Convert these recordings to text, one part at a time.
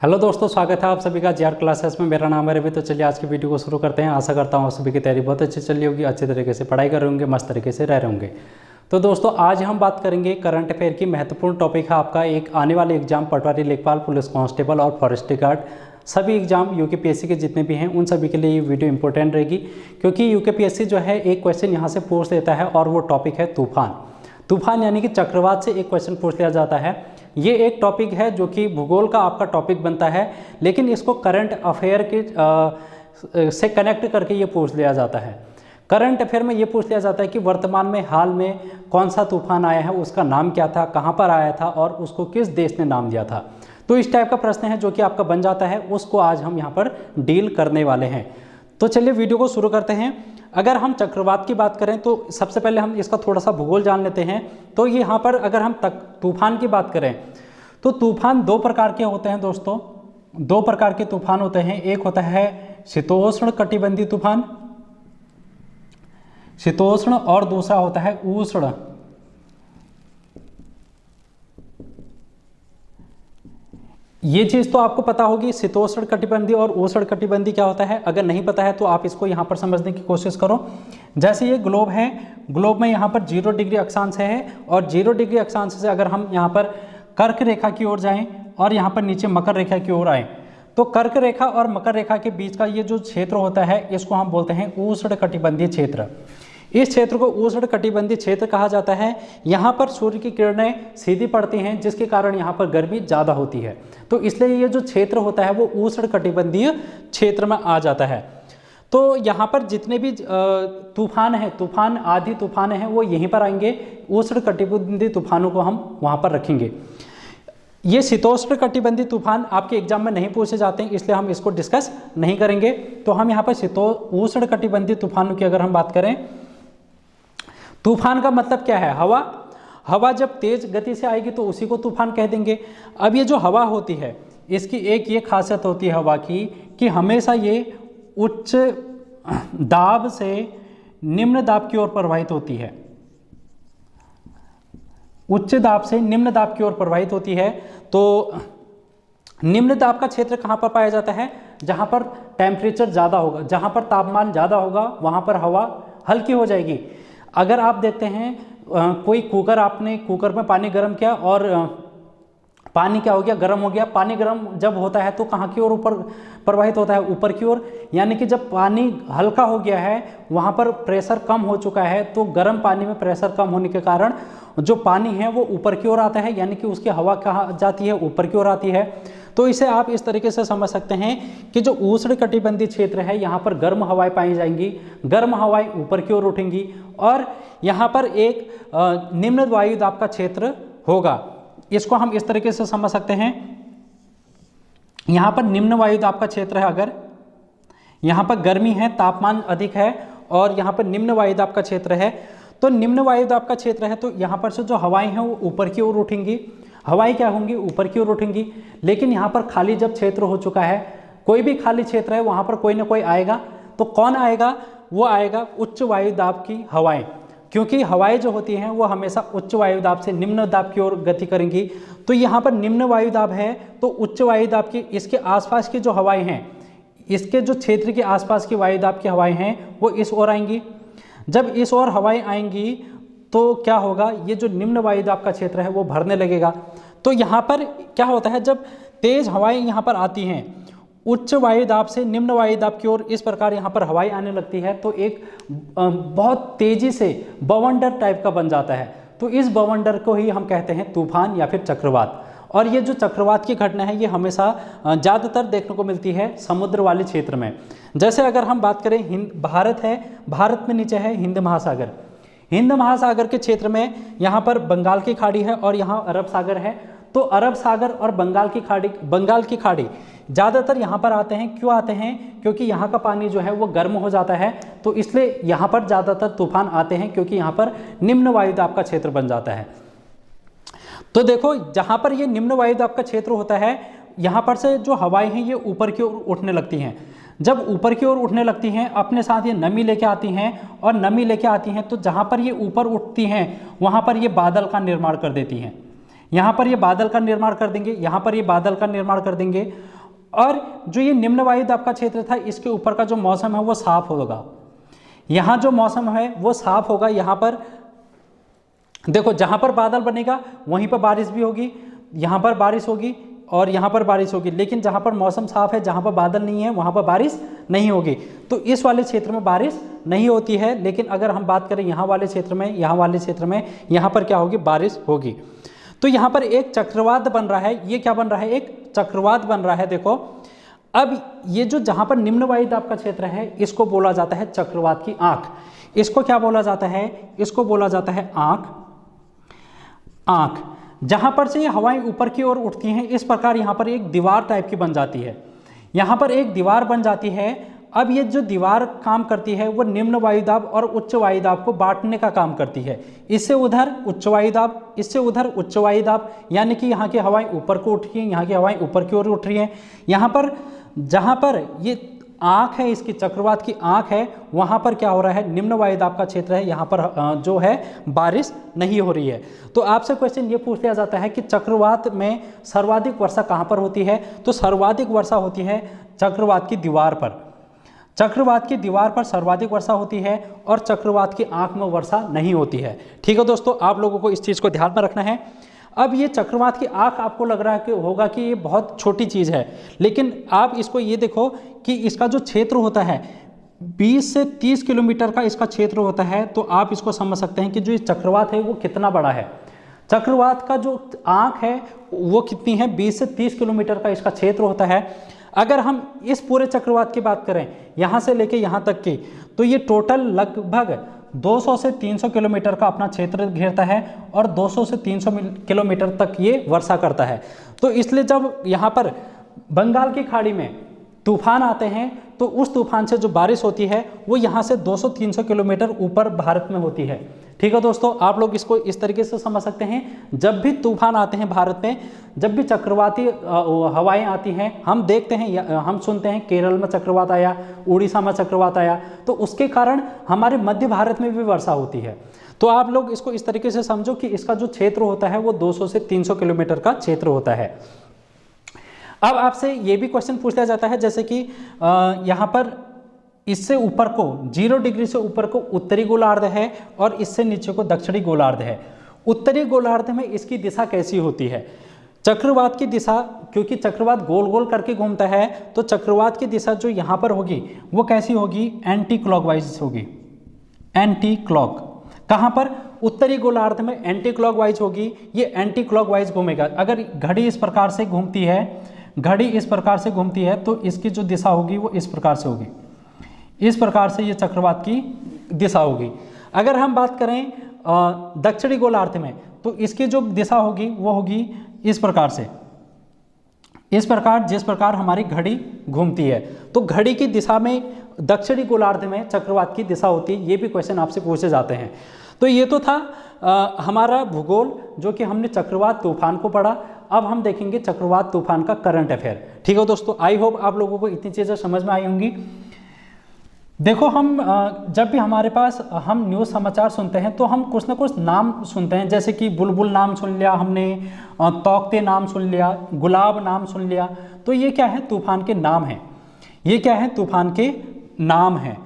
Hello दोस्तों, स्वागत है आप सभी का जीआर क्लासेस में। मेरा नाम है रवि। तो चलिए आज की वीडियो को शुरू करते हैं। आशा करता हूँ आप सभी की तैयारी बहुत अच्छी चल रही होगी, अच्छे तरीके से पढ़ाई कर रहे होंगे, मस्त तरीके से रह रहे होंगे। तो दोस्तों आज हम बात करेंगे करंट अफेयर की। महत्वपूर्ण टॉपिक है आपका एक आने वाले एग्जाम, पटवारी, लेखपाल, पुलिस कांस्टेबल और फॉरेस्ट गार्ड, सभी एग्जाम यूकेपीएससी के जितने भी हैं उन सभी के लिए ये वीडियो इंपॉर्टेंट रहेगी, क्योंकि यूकेपीएससी जो है एक क्वेश्चन यहाँ से पूछ देता है और वो टॉपिक है तूफान। तूफान यानी कि चक्रवात से एक क्वेश्चन पूछ लिया जाता है। ये एक टॉपिक है जो कि भूगोल का आपका टॉपिक बनता है, लेकिन इसको करंट अफेयर के से कनेक्ट करके ये पूछ लिया जाता है। करंट अफेयर में ये पूछ लिया जाता है कि वर्तमान में हाल में कौन सा तूफान आया है, उसका नाम क्या था, कहाँ पर आया था और उसको किस देश ने नाम दिया था। तो इस टाइप का प्रश्न है जो कि आपका बन जाता है, उसको आज हम यहाँ पर डील करने वाले हैं। तो चलिए वीडियो को शुरू करते हैं। अगर हम चक्रवात की बात करें तो सबसे पहले हम इसका थोड़ा सा भूगोल जान लेते हैं। तो यहाँ पर अगर हम तूफान की बात करें तो तूफान दो प्रकार के होते हैं दोस्तों। दो प्रकार के तूफान होते हैं। एक होता है शीतोष्ण कटिबंधीय तूफान, शीतोष्ण, और दूसरा होता है उष्ण। ये चीज़ तो आपको पता होगी, शीतोष्ण कटिबंधीय और उष्ण कटिबंधीय क्या होता है। अगर नहीं पता है तो आप इसको यहाँ पर समझने की कोशिश करो। जैसे ये ग्लोब है, ग्लोब में यहाँ पर 0 डिग्री अक्षांश है और 0 डिग्री अक्षांश से अगर हम यहाँ पर कर्क रेखा की ओर जाएं और यहाँ पर नीचे मकर रेखा की ओर आएँ तो कर्क रेखा और मकर रेखा के बीच का ये जो क्षेत्र होता है इसको हम बोलते हैं उष्ण कटिबंधीय क्षेत्र। इस क्षेत्र को उष्ण कटिबंधीय क्षेत्र कहा जाता है। यहाँ पर सूर्य की किरणें सीधी पड़ती हैं जिसके कारण यहाँ पर गर्मी ज़्यादा होती है, तो इसलिए ये जो क्षेत्र होता है वो उष्ण कटिबंधीय क्षेत्र में आ जाता है। तो यहाँ पर जितने भी तूफान हैं, तूफान आधी तूफान हैं, वो यहीं पर आएंगे। उष्ण कटिबंधीय तूफानों को हम वहाँ पर रखेंगे। ये शीतोष्ण कटिबंधीय तूफान आपके एग्जाम में नहीं पूछे जाते हैं, इसलिए हम इसको डिस्कस नहीं करेंगे। तो हम यहाँ पर उष्ण कटिबंधीय तूफानों की अगर हम बात करें, तूफान का मतलब क्या है? हवा। हवा जब तेज गति से आएगी तो उसी को तूफान कह देंगे। अब ये जो हवा होती है इसकी एक ये खासियत होती है हवा की कि हमेशा ये उच्च दाब से निम्न दाब की ओर प्रवाहित होती है। उच्च दाब से निम्न दाब की ओर प्रवाहित होती है। तो निम्न दाब का क्षेत्र कहाँ पर पाया जाता है? जहाँ पर टेम्परेचर ज़्यादा होगा, जहाँ पर तापमान ज़्यादा होगा वहाँ पर हवा हल्की हो जाएगी। अगर आप देखते हैं कोई कुकर, आपने कुकर में पानी गर्म किया और पानी क्या हो गया? गर्म हो गया। पानी गर्म जब होता है तो कहाँ की ओर ऊपर प्रवाहित होता है? ऊपर की ओर। यानी कि जब पानी हल्का हो गया है वहाँ पर प्रेशर कम हो चुका है, तो गर्म पानी में प्रेशर कम होने के कारण जो पानी है वो ऊपर की ओर आता है, यानी कि उसकी हवा कहाँ जाती है? ऊपर की ओर आती है। तो इसे आप इस तरीके से समझ सकते हैं कि जो उष्ण कटिबंधीय क्षेत्र है यहाँ पर गर्म हवाएं पाई जाएंगी, गर्म हवाएं ऊपर की ओर उठेंगी और यहाँ पर एक निम्न वायु दाब का क्षेत्र होगा। इसको हम इस तरीके से समझ सकते हैं। यहाँ पर निम्न वायु दाब का क्षेत्र है, अगर यहाँ पर गर्मी है, तापमान अधिक है और यहाँ पर निम्न वायु दाब का क्षेत्र है, तो निम्न वायु दाब का क्षेत्र है तो यहाँ पर से जो हवाएं हैं वो ऊपर की ओर उठेंगी। हवाएं क्या होंगी? ऊपर की ओर उठेंगी। लेकिन यहाँ पर खाली जब क्षेत्र हो चुका है, कोई भी खाली क्षेत्र है वहाँ पर कोई ना कोई आएगा। तो कौन आएगा? वो आएगा उच्च वायु दाब की हवाएं, क्योंकि हवाएं जो होती हैं वो हमेशा उच्च वायु दाब से निम्न दाब की ओर गति करेंगी। तो यहाँ पर निम्न वायु दाब है तो उच्च वायु दाब की इसके आसपास की जो हवाएं हैं, इसके जो क्षेत्र के आसपास की वायु दाब की हवाएं हैं वो इस ओर आएंगी। जब इस ओर हवाएं आएंगी तो क्या होगा? ये जो निम्न वायु दाब का क्षेत्र है वो भरने लगेगा। तो यहाँ पर क्या होता है? जब तेज हवाएं यहाँ पर आती हैं उच्च वायु दाब से निम्न वायु दाब की ओर, इस प्रकार यहाँ पर हवाएं आने लगती है तो एक बहुत तेजी से बवंडर टाइप का बन जाता है। तो इस बवंडर को ही हम कहते हैं तूफान या फिर चक्रवात। और ये जो चक्रवात की घटना है ये हमेशा ज़्यादातर देखने को मिलती है समुद्र वाले क्षेत्र में। जैसे अगर हम बात करें, भारत है, भारत में नीचे है हिंद महासागर। हिंद महासागर के क्षेत्र में यहाँ पर बंगाल की खाड़ी है और यहाँ अरब सागर है। तो अरब सागर और बंगाल की खाड़ी ज़्यादातर यहाँ पर आते हैं। क्यों आते हैं? क्योंकि यहाँ का पानी जो है वो गर्म हो जाता है, तो इसलिए यहाँ पर ज़्यादातर तूफान आते हैं, क्योंकि यहाँ पर निम्न वायु दाब का क्षेत्र बन जाता है। तो देखो, जहाँ पर ये निम्न वायु दाब का क्षेत्र होता है यहाँ पर से जो हवाएं हैं ये ऊपर की ओर उठने लगती हैं। जब ऊपर की ओर उठने लगती हैं अपने साथ ये नमी लेके आती हैं, और नमी लेके आती हैं तो जहाँ पर ये ऊपर उठती हैं वहाँ पर ये बादल का निर्माण कर देती हैं। यहाँ पर ये बादल का निर्माण कर देंगे, यहाँ पर ये बादल का निर्माण कर देंगे। और जो ये निम्न वायु दाब का क्षेत्र था, इसके ऊपर का जो मौसम है वो साफ होगा। यहाँ जो मौसम है वो साफ होगा। यहाँ पर देखो, जहाँ पर बादल बनेगा वहीं पर बारिश भी होगी, यहाँ पर बारिश होगी और यहाँ पर बारिश होगी। लेकिन जहाँ पर मौसम साफ है, जहाँ पर बादल नहीं है, वहाँ पर बारिश नहीं होगी। तो इस वाले क्षेत्र में बारिश नहीं होती है। लेकिन अगर हम बात करें यहाँ वाले क्षेत्र में, यहाँ वाले क्षेत्र में, यहाँ पर क्या होगी, बारिश होगी। तो यहाँ पर एक चक्रवात बन रहा है। ये क्या बन रहा है, एक चक्रवात बन रहा है। देखो, अब ये जो जहाँ पर निम्न वायु दाब का क्षेत्र है, इसको बोला जाता है चक्रवात की आंख। इसको क्या बोला जाता है, इसको बोला जाता है आंख। आंख जहाँ पर से ये हवाएं ऊपर की ओर उठती हैं, इस प्रकार यहाँ पर एक दीवार टाइप की बन जाती है। यहाँ पर एक दीवार बन जाती है। अब ये जो दीवार काम करती है वो निम्न वायुदाब और उच्च वायुदाब को बांटने का काम करती है। इससे उधर उच्च वायुदाब, इससे उधर उच्च वायुदाब, यानी कि यहाँ की हवाएं ऊपर को उठ रही हैं, यहाँ की हवाएं ऊपर की ओर उठ रही हैं। यहाँ पर जहाँ पर ये आँख है, इसकी चक्रवात की आँख है, वहाँ पर क्या हो रहा है, निम्न वायुदाब का क्षेत्र है, यहाँ पर जो है बारिश नहीं हो रही है। तो आपसे क्वेश्चन ये पूछ लिया जाता है कि चक्रवात में सर्वाधिक वर्षा कहाँ पर होती है, तो सर्वाधिक वर्षा होती है चक्रवात की दीवार पर। चक्रवात की दीवार पर सर्वाधिक वर्षा होती है और चक्रवात की आँख में वर्षा नहीं होती है। ठीक है दोस्तों, आप लोगों को इस चीज़ को ध्यान में रखना है। अब ये चक्रवात की आँख आपको लग रहा है कि होगा कि ये बहुत छोटी चीज़ है, लेकिन आप इसको ये देखो कि इसका जो क्षेत्र होता है 20 से 30 किलोमीटर का इसका क्षेत्र होता है। तो आप इसको समझ सकते हैं कि जो ये चक्रवात है वो कितना बड़ा है। चक्रवात का जो आँख है वो कितनी है, 20 से 30 किलोमीटर का इसका क्षेत्र होता है। अगर हम इस पूरे चक्रवात की बात करें यहाँ से लेके यहाँ तक की, तो ये टोटल लगभग 200 से 300 किलोमीटर का अपना क्षेत्र घेरता है और 200 से 300 किलोमीटर तक ये वर्षा करता है। तो इसलिए जब यहाँ पर बंगाल की खाड़ी में तूफान आते हैं तो उस तूफान से जो बारिश होती है वो यहाँ से 200-300 किलोमीटर ऊपर भारत में होती है। ठीक है दोस्तों, आप लोग इसको इस तरीके से समझ सकते हैं। जब भी तूफान आते हैं भारत में, जब भी चक्रवाती हवाएं आती हैं, हम देखते हैं, हम सुनते हैं केरल में चक्रवात आया, उड़ीसा में चक्रवात आया, तो उसके कारण हमारे मध्य भारत में भी वर्षा होती है। तो आप लोग इसको इस तरीके से समझो कि इसका जो क्षेत्र होता है वो 200 से 300 किलोमीटर का क्षेत्र होता है। अब आपसे ये भी क्वेश्चन पूछ लिया जाता है, जैसे कि यहाँ पर इससे ऊपर को 0 डिग्री से ऊपर को उत्तरी गोलार्ध है और इससे नीचे को दक्षिणी गोलार्ध है। उत्तरी गोलार्ध में इसकी दिशा कैसी होती है, चक्रवात की दिशा, क्योंकि चक्रवात गोल गोल करके घूमता है, तो चक्रवात की दिशा जो यहाँ पर होगी वो कैसी होगी, एंटी क्लॉकवाइज होगी। एंटी क्लॉक कहाँ पर, उत्तरी गोलार्ध में एंटी क्लॉकवाइज होगी। ये एंटी क्लॉकवाइज घूमेगा। अगर घड़ी इस प्रकार से घूमती है, घड़ी इस प्रकार से घूमती है, तो इसकी जो दिशा होगी वो इस प्रकार से होगी। इस प्रकार से ये चक्रवात की दिशा होगी। अगर हम बात करें दक्षिणी गोलार्ध में, तो इसकी जो दिशा होगी वो होगी इस प्रकार से, इस प्रकार जिस प्रकार हमारी घड़ी घूमती है। तो घड़ी की दिशा में दक्षिणी गोलार्ध में चक्रवात की दिशा होती है। ये भी क्वेश्चन आपसे पूछे जाते हैं। तो ये तो था हमारा भूगोल, जो कि हमने चक्रवात तूफान को पढ़ा। अब हम देखेंगे चक्रवात तूफान का करंट अफेयर। ठीक है दोस्तों, आई होप आप लोगों को इतनी चीज़ें समझ में आई होंगी। देखो, हम जब भी हमारे पास हम न्यूज़ समाचार सुनते हैं तो हम कुछ ना कुछ नाम सुनते हैं, जैसे कि बुलबुल नाम सुन लिया हमने, तौकते नाम सुन लिया, गुलाब नाम सुन लिया। तो ये क्या है, तूफान के नाम हैं। ये क्या है, तूफान के नाम हैं।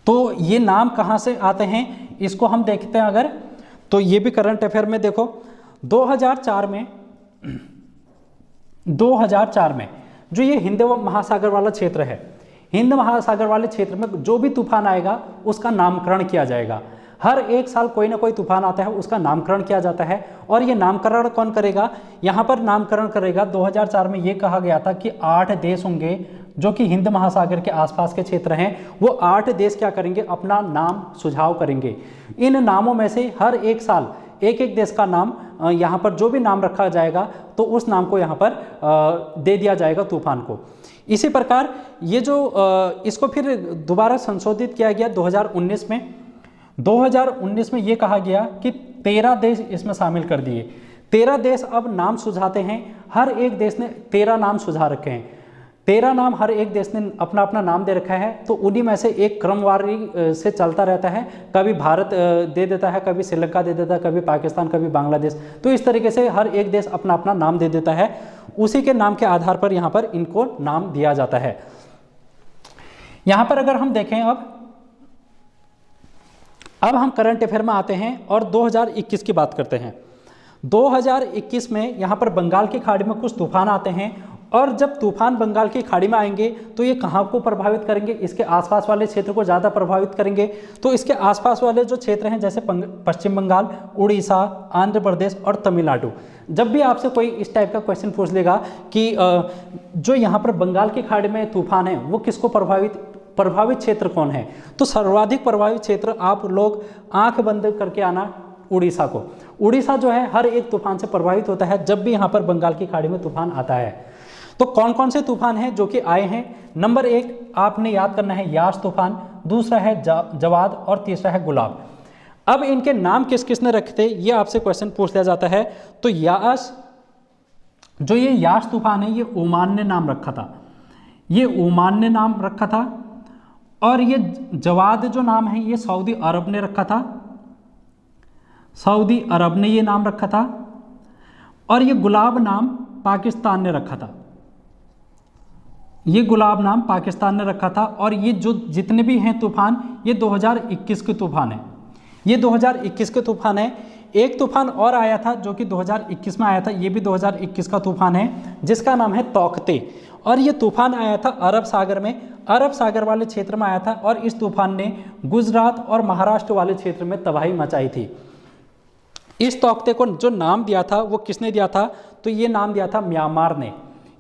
तो ये नाम कहाँ से आते हैं इसको हम देखते हैं अगर, तो ये भी करंट अफेयर में देखो 2004 में जो ये हिंद महासागर वाला क्षेत्र है, हिंद महासागर वाले क्षेत्र में जो भी तूफान आएगा उसका नामकरण किया जाएगा। हर एक साल कोई ना कोई तूफान आता है, उसका नामकरण किया जाता है। और ये नामकरण कौन करेगा, यहाँ पर नामकरण करेगा 2004 में ये कहा गया था कि 8 देश होंगे जो कि हिंद महासागर के आसपास के क्षेत्र हैं। वो 8 देश क्या करेंगे, अपना नाम सुझाव करेंगे। इन नामों में से हर एक साल एक एक देश का नाम, यहाँ पर जो भी नाम रखा जाएगा तो उस नाम को यहाँ पर दे दिया जाएगा तूफान को। इसी प्रकार ये जो इसको फिर दोबारा संशोधित किया गया 2019 में। 2019 में ये कहा गया कि 13 देश इसमें शामिल कर दिए। 13 देश अब नाम सुझाते हैं। हर एक देश ने 13 नाम सुझा रखे हैं। 13 नाम हर एक देश ने अपना अपना नाम दे रखा है, तो उन्हीं में से एक क्रमवारी से चलता रहता है। कभी भारत दे देता है, कभी श्रीलंका दे देता है, कभी पाकिस्तान, कभी बांग्लादेश। तो इस तरीके से हर एक देश अपना अपना नाम दे देता है, उसी के नाम के आधार पर यहाँ पर इनको नाम दिया जाता है। यहाँ पर अगर हम देखें अब हम करंट अफेयर में आते हैं और 2021 की बात करते हैं। 2021 में यहाँ पर बंगाल की खाड़ी में कुछ तूफान आते हैं, और जब तूफान बंगाल की खाड़ी में आएंगे तो ये कहाँ को प्रभावित करेंगे, इसके आसपास वाले क्षेत्र को ज़्यादा प्रभावित करेंगे। तो इसके आसपास वाले जो क्षेत्र हैं जैसे पश्चिम बंगाल, उड़ीसा, आंध्र प्रदेश और तमिलनाडु। जब भी आपसे कोई इस टाइप का क्वेश्चन पूछ लेगा कि जो यहाँ पर बंगाल की खाड़ी में तूफान है वो किसको प्रभावित क्षेत्र कौन है, तो सर्वाधिक प्रभावित क्षेत्र आप लोग आंख बंद करके आना उड़ीसा को। उड़ीसा जो है हर एक तूफान से प्रभावित होता है जब भी यहाँ पर बंगाल की खाड़ी में तूफान आता है। तो कौन कौन से तूफान हैं जो कि आए हैं? नंबर 1 आपने याद करना है यास तूफान, दूसरा है जवाद और तीसरा है गुलाब। अब इनके नाम किस किस ने रखे थे ये आपसे क्वेश्चन पूछ लिया जाता है। तो यास, जो ये यास तूफान है ये ओमान ने नाम रखा था, ये ओमान ने नाम रखा था। और ये जवाद जो नाम है ये सऊदी अरब ने रखा था, सऊदी अरब ने ये नाम रखा था। और ये गुलाब नाम पाकिस्तान ने रखा था, ये गुलाब नाम पाकिस्तान ने रखा था। और ये जो जितने भी हैं तूफान ये 2021 के तूफान है, ये 2021 के तूफान है। एक तूफान और आया था जो कि 2021 में आया था, ये भी 2021 का तूफान है जिसका नाम है तौकते। और ये तूफान आया था अरब सागर में, अरब सागर वाले क्षेत्र में आया था। और इस तूफान ने गुजरात और महाराष्ट्र वाले क्षेत्र में तबाही मचाई थी। इस तौकते को जो नाम दिया था वो किसने दिया था? तो ये नाम दिया था म्यांमार ने।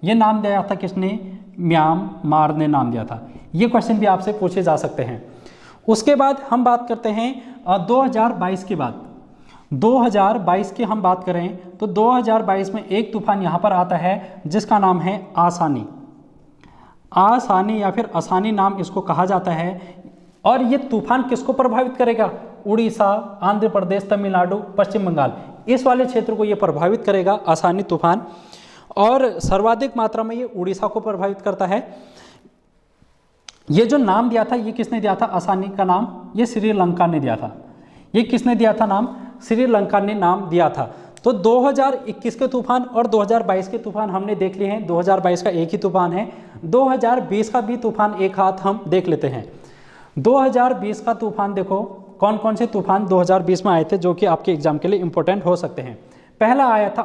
ये नाम दिया था किसने? म्यांमार ने नाम दिया था। ये क्वेश्चन भी आपसे पूछे जा सकते हैं। उसके बाद हम बात करते हैं 2022 की बात। 2022 की हम बात करें तो 2022 में एक तूफान यहाँ पर आता है जिसका नाम है आसानी। आसानी या फिर आसानी नाम इसको कहा जाता है। और ये तूफान किसको प्रभावित करेगा? उड़ीसा, आंध्र प्रदेश, तमिलनाडु, पश्चिम बंगाल, इस वाले क्षेत्र को ये प्रभावित करेगा आसानी तूफान। और सर्वाधिक मात्रा में ये उड़ीसा को प्रभावित करता है। ये जो नाम दिया था ये किसने दिया था? आसानी का नाम ये श्रीलंका ने दिया था। ये किसने दिया था नाम? श्रीलंका ने नाम दिया था। तो 2021 के तूफान और 2022 के तूफान हमने देख लिए हैं। 2022 का एक ही तूफान है, 2020 का भी तूफान एक हाथ हम देख लेते हैं। 2020 का तूफान देखो कौन कौन से तूफान 2020 में आए थे जो कि आपके एग्जाम के लिए इंपॉर्टेंट हो सकते हैं। पहला आया था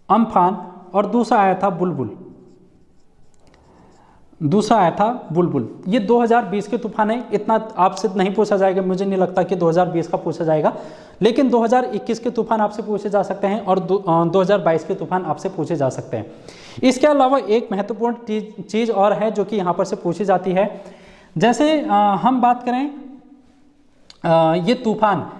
अम्फान और दूसरा आया था बुलबुल, ये 2020 के तूफान है। इतना आपसे नहीं पूछा जाएगा, मुझे नहीं लगता कि 2020 का पूछा जाएगा, लेकिन 2021 के तूफान आपसे पूछे जा सकते हैं और 2022 के तूफान आपसे पूछे जा सकते हैं। इसके अलावा एक महत्वपूर्ण चीज़ और है जो कि यहाँ पर से पूछी जाती है। जैसे हम बात करें ये तूफान,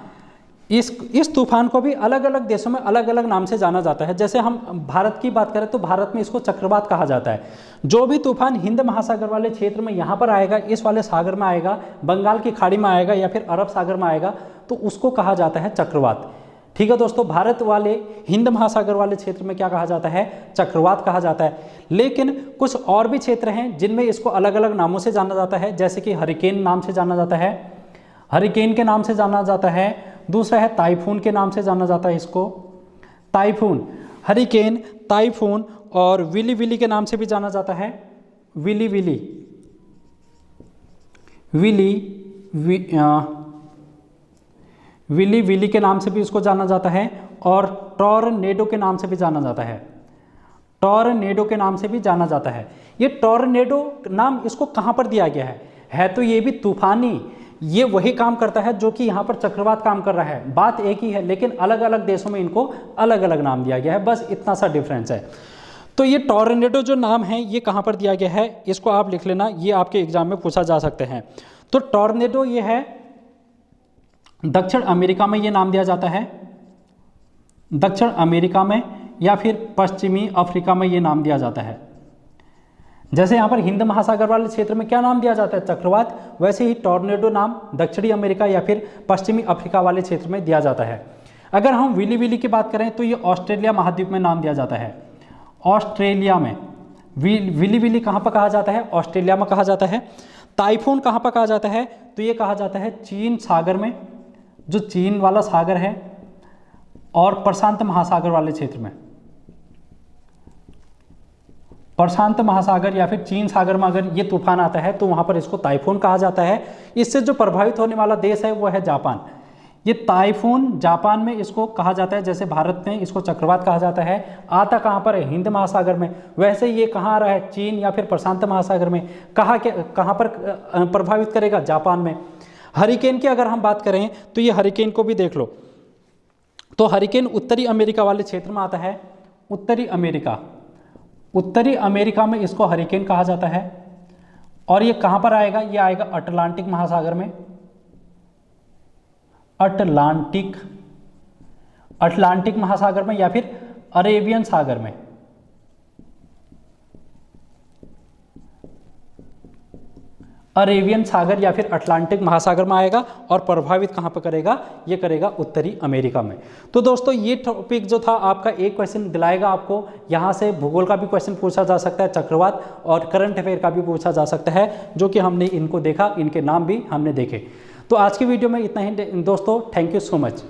इस तूफान को भी अलग अलग देशों में अलग अलग नाम से जाना जाता है। जैसे हम भारत की बात करें तो भारत में इसको चक्रवात कहा जाता है। जो भी तूफान हिंद महासागर वाले क्षेत्र में यहाँ पर आएगा, इस वाले सागर में आएगा, बंगाल की खाड़ी में आएगा या फिर अरब सागर में आएगा, तो उसको कहा जाता है चक्रवात। ठीक है दोस्तों, भारत वाले हिंद महासागर वाले क्षेत्र में क्या कहा जाता है? चक्रवात कहा जाता है। लेकिन कुछ और भी क्षेत्र हैं जिनमें इसको अलग अलग नामों से जाना जाता है, जैसे कि हरिकेन नाम से जाना जाता है, हरिकेन के नाम से जाना जाता है। दूसरा है टाइफून के नाम से जाना जाता है इसको, टाइफून, हरिकेन, टाइफून। और विली विली के नाम से भी जाना जाता है, विली विली के नाम से भी इसको जाना जाता है। और टॉर्नेडो के नाम से भी जाना जाता है, टॉर्नेडो के नाम से भी जाना जाता है। ये टॉर्नेडो नाम इसको कहाँ पर दिया गया है तो ये भी तूफानी, ये वही काम करता है जो कि यहाँ पर चक्रवात काम कर रहा है। बात एक ही है लेकिन अलग अलग देशों में इनको अलग अलग नाम दिया गया है, बस इतना सा डिफरेंस है। तो ये टॉर्नेडो जो नाम है ये कहाँ पर दिया गया है, इसको आप लिख लेना, ये आपके एग्जाम में पूछा जा सकते हैं। तो टॉर्नेडो ये है दक्षिण अमेरिका में, ये नाम दिया जाता है दक्षिण अमेरिका में, या फिर पश्चिमी अफ्रीका में ये नाम दिया जाता है। जैसे यहाँ पर हिंद महासागर वाले क्षेत्र में क्या नाम दिया जाता है? चक्रवात। वैसे ही टॉर्नेडो नाम दक्षिणी अमेरिका या फिर पश्चिमी अफ्रीका वाले क्षेत्र में दिया जाता है। अगर हम विली विली की बात करें तो ये ऑस्ट्रेलिया महाद्वीप में नाम दिया जाता है, ऑस्ट्रेलिया में। विली विली कहाँ पर कहा जाता है? ऑस्ट्रेलिया में कहा जाता है। टाइफून कहाँ पर कहा जाता है? तो ये कहा जाता है चीन सागर में, जो चीन वाला सागर है, और प्रशांत महासागर वाले क्षेत्र में। प्रशांत महासागर या फिर चीन सागर में अगर ये तूफान आता है तो वहाँ पर इसको टाइफून कहा जाता है। इससे जो प्रभावित होने वाला देश है वो है जापान। ये टाइफून जापान में इसको कहा जाता है, जैसे भारत में इसको चक्रवात कहा जाता है। आता कहाँ पर है? हिंद महासागर में। वैसे ये कहाँ आ रहा है? चीन या फिर प्रशांत महासागर में। कहाँ पर प्रभावित करेगा? जापान में। हरिकेन की अगर हम बात करें तो ये हरिकेन को भी देख लो, तो हरिकेन उत्तरी अमेरिका वाले क्षेत्र में आता है। उत्तरी अमेरिका में इसको हरिकेन कहा जाता है। और ये कहाँ पर आएगा? ये आएगा अटलांटिक महासागर में। अटलांटिक महासागर में या फिर अरेबियन सागर में। अरेबियन सागर या फिर अटलांटिक महासागर में आएगा। और प्रभावित कहाँ पर करेगा? ये करेगा उत्तरी अमेरिका में। तो दोस्तों ये टॉपिक जो था आपका एक क्वेश्चन दिलाएगा आपको। यहाँ से भूगोल का भी क्वेश्चन पूछा जा सकता है, चक्रवात और करंट अफेयर का भी पूछा जा सकता है, जो कि हमने इनको देखा, इनके नाम भी हमने देखे। तो आज की वीडियो में इतना ही दोस्तों। Thank you so much.